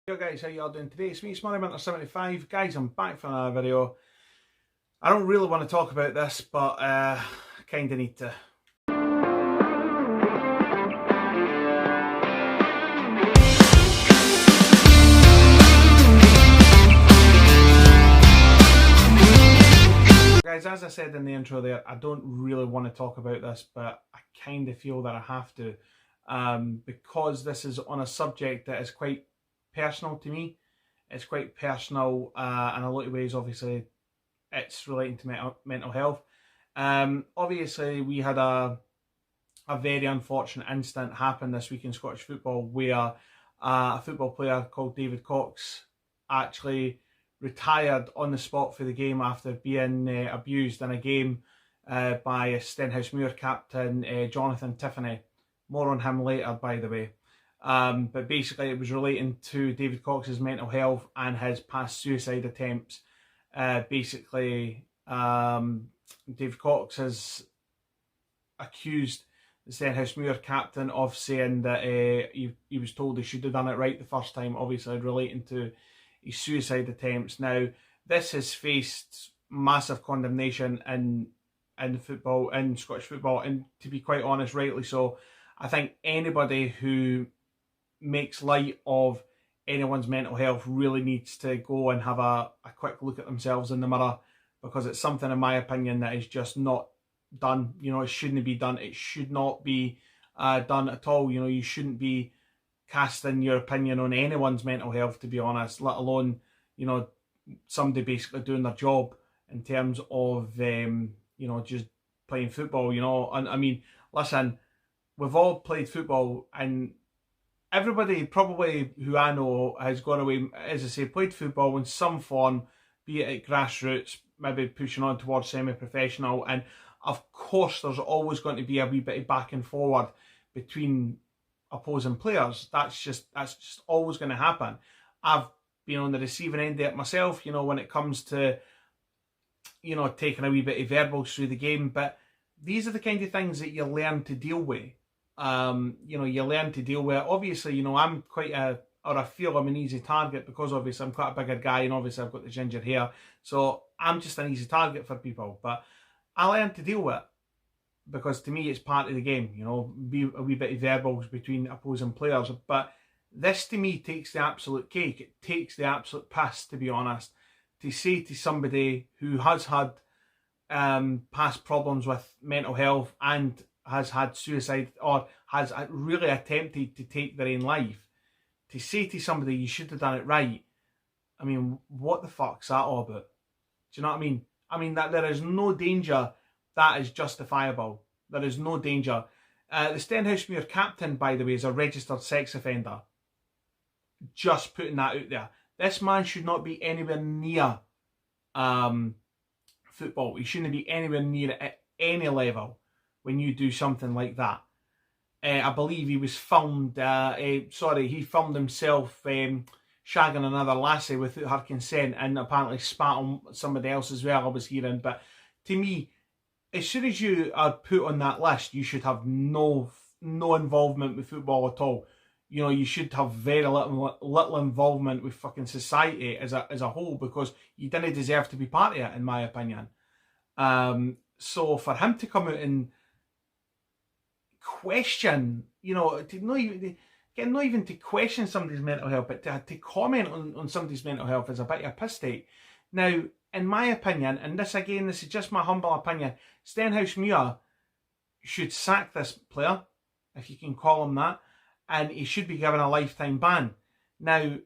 Yo guys, how y'all doing today? It's me, SmurryMinter75. Guys, I'm back for another video. I don't really want to talk about this, but I kind of need to. Guys, as I said in the intro there, I don't really want to talk about this, but I kind of feel that I have to, because this is on a subject that is quite personal to me. It's quite personal, in a lot of ways. Obviously, it's relating to mental health. Obviously, we had a very unfortunate incident happen this week in Scottish football where a football player called David Cox actually retired on the spot for the game after being abused in a game by Stenhousemuir captain Jonathan Tiffany. More on him later, by the way. But basically it was relating to David Cox's mental health and his past suicide attempts. David Cox has accused the Stenhousemuir captain of saying that he was told he should have done it right the first time, obviously relating to his suicide attempts. Now, this has faced massive condemnation in football, in Scottish football, and to be quite honest, rightly so. I think anybody who makes light of anyone's mental health really needs to go and have a quick look at themselves in the mirror, because it's something, in my opinion, that is just not done. You know, it shouldn't be done. It should not be done at all. You know, you shouldn't be casting your opinion on anyone's mental health, to be honest, let alone, you know, somebody basically doing their job in terms of, you know, just playing football, you know. And I mean, listen, we've all played football, and everybody probably who I know has gone away, as I say, played football in some form, be it at grassroots, maybe pushing on towards semi-professional, and of course there's always going to be a wee bit of back and forward between opposing players. That's just always going to happen. I've been on the receiving end of it myself, you know, when it comes to, you know, taking a wee bit of verbals through the game, but these are the kind of things that you learn to deal with. You know, you learn to deal with it. Obviously, you know, I'm quite I feel I'm an easy target because obviously I'm quite a bigger guy, and obviously I've got the ginger hair, so I'm just an easy target for people. But I learn to deal with it because to me it's part of the game, you know, be a wee bit of verbals between opposing players. But this to me takes the absolute cake. It takes the absolute piss, to be honest, to say to somebody who has had past problems with mental health and has had suicide or has really attempted to take their own life, to say to somebody you should have done it right. I mean, what the fuck's that all about? Do you know what I mean? I mean, that there is no danger that is justifiable. There is no danger. The Stenhousemuir captain, by the way, is a registered sex offender. Just putting that out there. This man should not be anywhere near football. He shouldn't be anywhere near it at any level when you do something like that. I believe he was filmed, he filmed himself shagging another lassie without her consent, and apparently spat on somebody else as well, I was hearing. But to me, as soon as you are put on that list, you should have no involvement with football at all. You know, you should have very little involvement with fucking society as a whole, because you didn't deserve to be part of it, in my opinion. So for him to come out and question, you know, not even to question somebody's mental health, but to comment on somebody's mental health is a bit of a piss take. Now, in my opinion, and this is just my humble opinion, Stenhousemuir should sack this player, if you can call him that, and he should be given a lifetime ban. Now,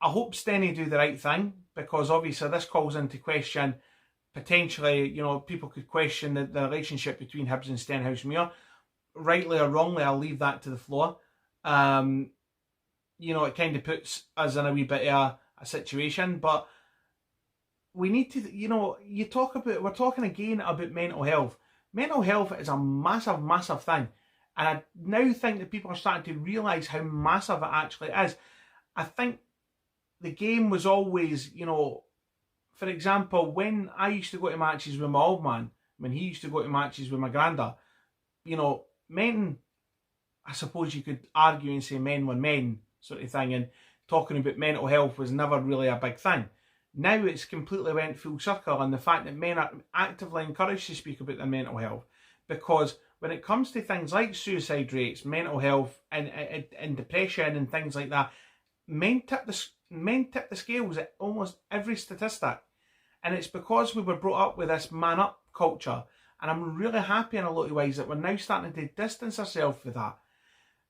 I hope Stenny do the right thing, because obviously this calls into question, potentially, you know, people could question the relationship between Hibs and Stenhousemuir. Rightly or wrongly, I'll leave that to the floor. You know, it kind of puts us in a wee bit of a situation, but we need to, you know, we're talking again about mental health. Mental health is a massive, massive thing. And I now think that people are starting to realise how massive it actually is. I think the game was always, you know, for example, when I used to go to matches with my old man, when he used to go to matches with my granda, you know, men, I suppose you could argue and say men were men, sort of thing. And talking about mental health was never really a big thing. Now it's completely went full circle, and the fact that men are actively encouraged to speak about their mental health, because when it comes to things like suicide rates, mental health, and depression and things like that, men tip the scales at almost every statistic. And it's because we were brought up with this man up culture. And I'm really happy in a lot of ways that we're now starting to distance ourselves with that.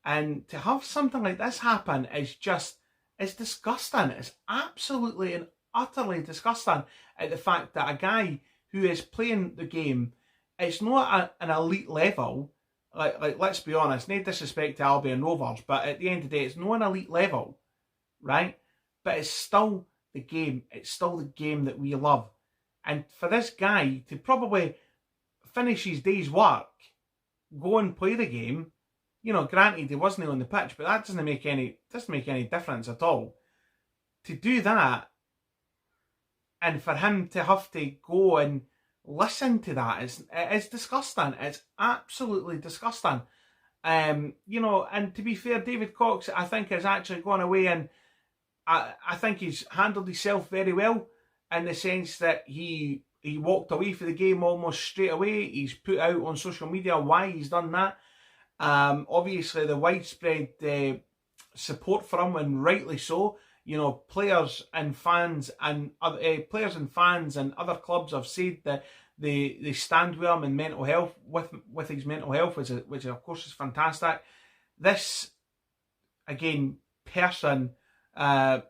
And to have something like this happen is just, it's disgusting. It's absolutely and utterly disgusting at the fact that a guy who is playing the game, it's not an elite level. Like let's be honest, no disrespect to Albion Rovers, but at the end of the day, it's not an elite level, right? But it's still the game. It's still the game that we love. And for this guy to probably finish his day's work, go and play the game, you know, granted he wasn't on the pitch, but that doesn't make any difference at all. To do that, and for him to have to go and listen to that, it's disgusting. It's absolutely disgusting. You know, and to be fair, David Cox, I think, has actually gone away, and I think he's handled himself very well, in the sense that he walked away for the game almost straight away. He's put out on social media why he's done that. Obviously, the widespread support for him, and rightly so. You know, players and fans and other clubs have said that they stand with him in mental health, with his mental health, which of course is fantastic. This again person, the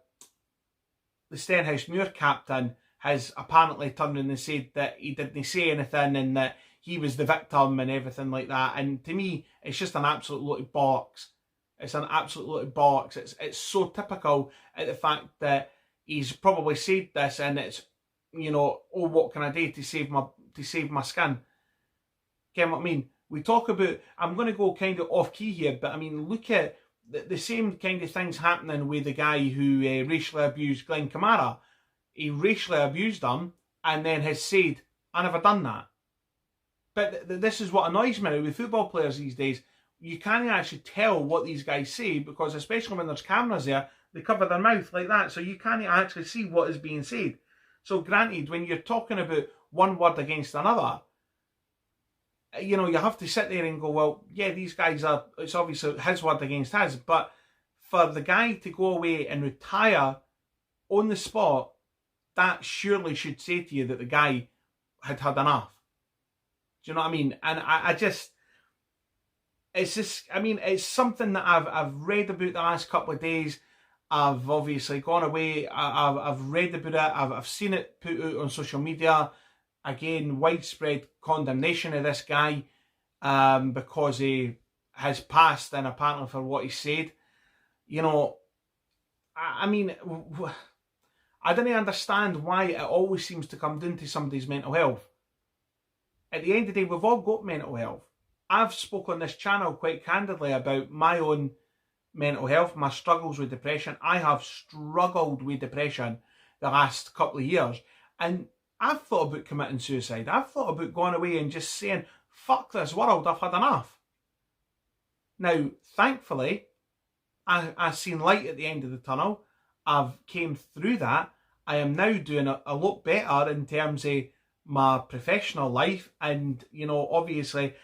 Stenhousemuir captain, has apparently turned around and said that he didn't say anything and that he was the victim and everything like that. And to me, it's just an absolute lot of bollocks. It's an absolute lot of bollocks. It's so typical at the fact that he's probably said this, and it's, you know, oh, what can I do to save my skin? Get what I mean? We talk about, I'm going to go kind of off key here, but I mean, look at the same kind of things happening with the guy who racially abused Glenn Kamara. He racially abused him and then has said, I never done that. But this is what annoys me with football players these days. You can't actually tell what these guys say, because especially when there's cameras there, they cover their mouth like that, so you can't actually see what is being said. So granted, when you're talking about one word against another, you know, you have to sit there and go, well, yeah, these guys are, it's obviously his word against his, but for the guy to go away and retire on the spot, that surely should say to you that the guy had had enough. Do you know what I mean? And I just, it's just, I mean, it's something that I've read about the last couple of days. I've obviously gone away, I've read about it, I've seen it put out on social media. Again, widespread condemnation of this guy because he has passed, and apparently for what he said. You know, I mean, I don't understand why it always seems to come down to somebody's mental health. At the end of the day, we've all got mental health. I've spoken on this channel quite candidly about my own mental health, my struggles with depression. I have struggled with depression the last couple of years, and I've thought about committing suicide. I've thought about going away and just saying, fuck this world, I've had enough. Now, thankfully, I've seen light at the end of the tunnel. I've came through that. I am now doing a lot better in terms of my professional life, and, you know, obviously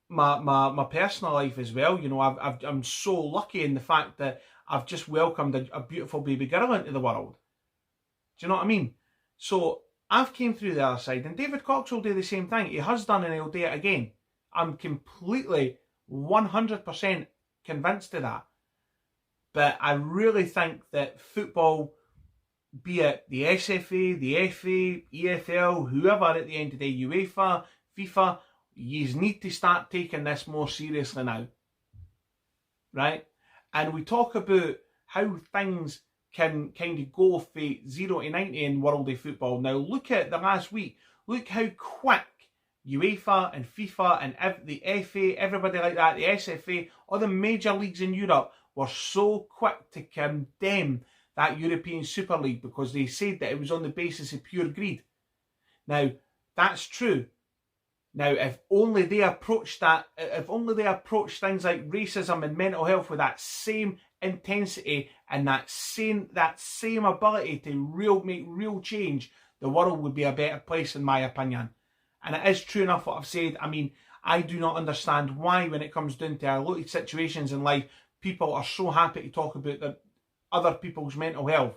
my personal life as well. You know, I'm so lucky in the fact that I've just welcomed a beautiful baby girl into the world. Do you know what I mean? So I've came through the other side, and David Cox will do the same thing. He has done, and he'll do it again. I'm completely 100% convinced of that. But I really think that football, be it the SFA, the FA, EFL, whoever at the end of the day, UEFA, FIFA, you need to start taking this more seriously now. Right? And we talk about how things can kind of go from 0 to 90 in world of football. Now look at the last week. Look how quick UEFA and FIFA and the FA, everybody like that, the SFA, all the major leagues in Europe were so quick to condemn that European Super League because they said that it was on the basis of pure greed. Now, that's true. Now, if only they approached things like racism and mental health with that same intensity and that same ability to make real change, the world would be a better place, in my opinion. And it is true enough what I've said. I mean, I do not understand why, when it comes down to a lot of situations in life, people are so happy to talk about other people's mental health.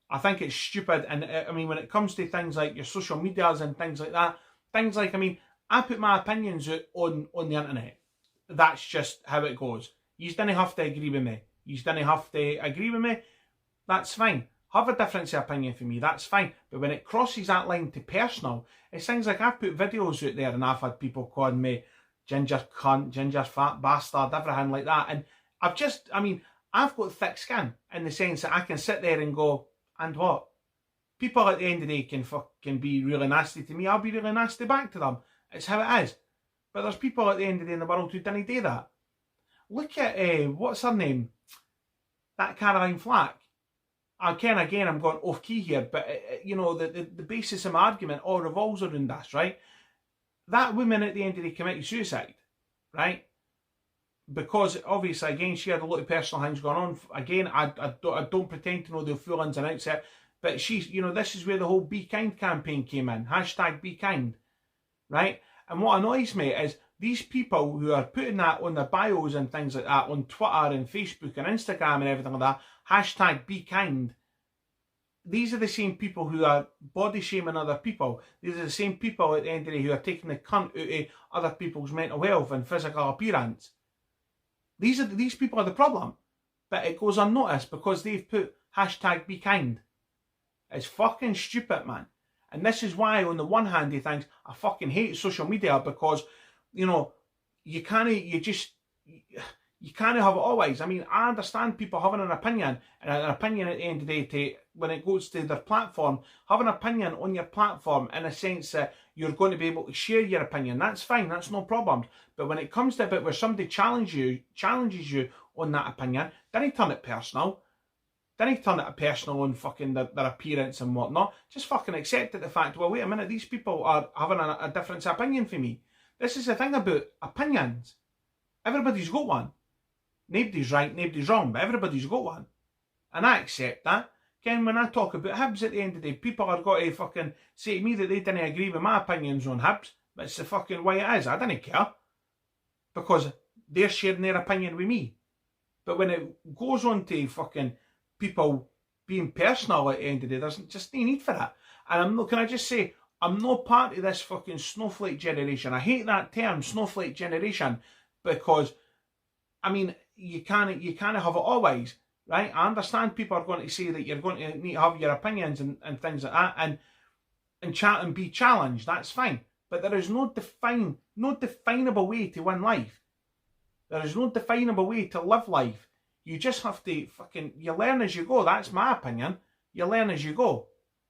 I think it's stupid. And I mean, when it comes to things like your social medias and things like that, things like, I mean, I put my opinions out on the internet. That's just how it goes. You don't have to agree with me. You don't have to agree with me. That's fine. Have a difference of opinion for me. That's fine. But when it crosses that line to personal, it's things like I've put videos out there and I've had people calling me ginger cunt, ginger fat bastard, everything like that. And I've got thick skin in the sense that I can sit there and go, and what? People at the end of the day can be really nasty to me. I'll be really nasty back to them. It's how it is. But there's people at the end of the day in the world who didn't do that. Look at, what's her name? That Caroline Flack. I'm going off key here, but you know, the basis of my argument all revolves around this, right? That woman at the end of the day committed suicide, right? Because obviously, again, she had a lot of personal things going on. Again, I don't pretend to know the full ins and outs of it, but she's, you know, this is where the whole Be Kind campaign came in. Hashtag Be Kind, right? And what annoys me is these people who are putting that on their bios and things like that on Twitter and Facebook and Instagram and everything like that, hashtag Be Kind. These are the same people who are body shaming other people. These are the same people at the end of the day who are taking the cunt out of other people's mental health and physical appearance. These people are the problem. But it goes unnoticed because they've put hashtag Be Kind. It's fucking stupid, man. And this is why, on the one hand, he thinks, I fucking hate social media because, you know, you can't have it always. I mean, I understand people having an opinion, and an opinion at the end of the day, when it goes to their platform, have an opinion on your platform in a sense that you're going to be able to share your opinion. That's fine, that's no problem. But when it comes to a bit where somebody challenges you on that opinion, then he turn it personal. Then he turn it personal on fucking their appearance and whatnot. Just fucking accept it, the fact, well, wait a minute, these people are having a different opinion for me. This is the thing about opinions. Everybody's got one. Nobody's right, nobody's wrong, but everybody's got one. And I accept that. Ken, when I talk about Hibs at the end of the day, people are got to fucking say to me that they didn't agree with my opinions on Hibs, but it's the fucking way it is. I don't care. Because they're sharing their opinion with me. But when it goes on to fucking people being personal at the end of the day, there's just no need for that. And can I just say, I'm not part of this fucking snowflake generation. I hate that term, snowflake generation, because, I mean, you can't have it always, right? I understand people are going to say that you're going to need to have your opinions and things like that, and chat and be challenged. That's fine, but there is no definable way to win life. There is no definable way to live life. You just have to you learn as you go. That's my opinion. You learn as you go.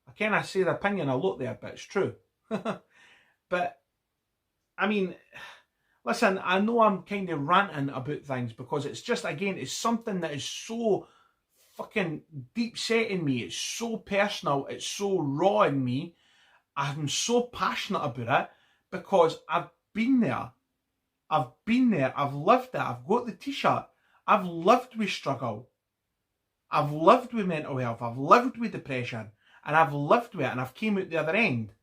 I can't say the opinion a lot there, but it's true. But, I mean, listen, I know I'm kind of ranting about things because it's just, again, it's something that is so fucking deep set in me. It's so personal. It's so raw in me. I'm so passionate about it because I've been there. I've lived it. I've got the t-shirt. I've lived with struggle. I've lived with mental health. I've lived with depression. And I've lived with it and I've came out the other end.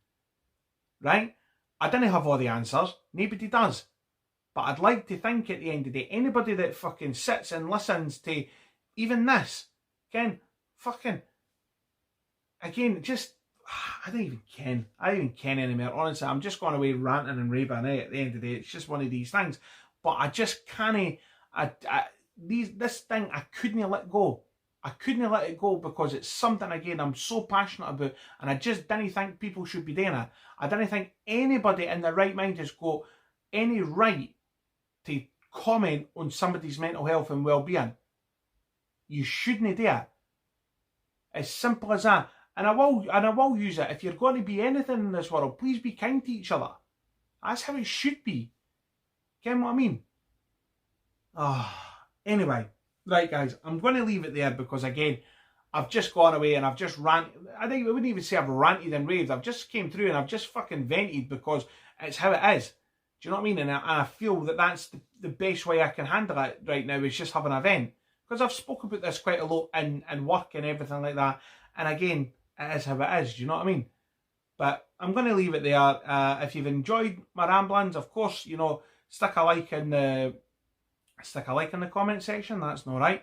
Right? I didn't have all the answers. Nobody does. But I'd like to think at the end of the day, anybody that fucking sits and listens to even this, again, just, I don't even ken anymore. Honestly, I'm just going away ranting and raving at the end of the day. It's just one of these things. But I just can't, this thing, I couldn't let go. I couldn't let it go because it's something, again, I'm so passionate about, and I just didn't think people should be doing it. I didn't think anybody in their right mind has got any right to comment on somebody's mental health and well-being. You shouldn't do it. As simple as that. And I will use it. If you're going to be anything in this world, please be kind to each other. That's how it should be. Get what I mean? Anyway. Right, guys, I'm going to leave it there because, again, I've just gone away and I've just ranted. I wouldn't even say I've ranted and raved. I've just came through and I've just fucking vented because it's how it is. Do you know what I mean? And I feel that that's the best way I can handle it right now is just have an event. Because I've spoken about this quite a lot in work and everything like that. And again, it is how it is. Do you know what I mean? But I'm going to leave it there. If you've enjoyed my ramblings, of course, you know, stick a like in the comment section. That's not right.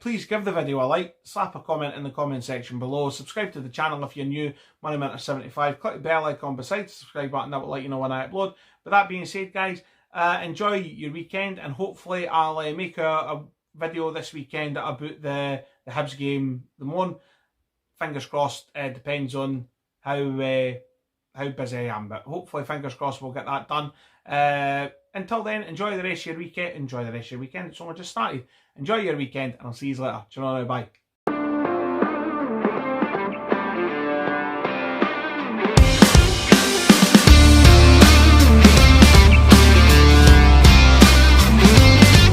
Please give the video a like, slap a comment in the comment section below, subscribe to the channel if you're new, Moneyminter75, click the bell icon beside the subscribe button, that will let you know when I upload. But that being said, guys, enjoy your weekend, and hopefully I'll make a video this weekend about the Hibs game, the one. Fingers crossed, depends on how busy I am, but hopefully, fingers crossed, we'll get that done. Until then, enjoy the rest of your weekend. Enjoy the rest of your weekend. It's only just started. Enjoy your weekend, and I'll see you later. Do you know, bye.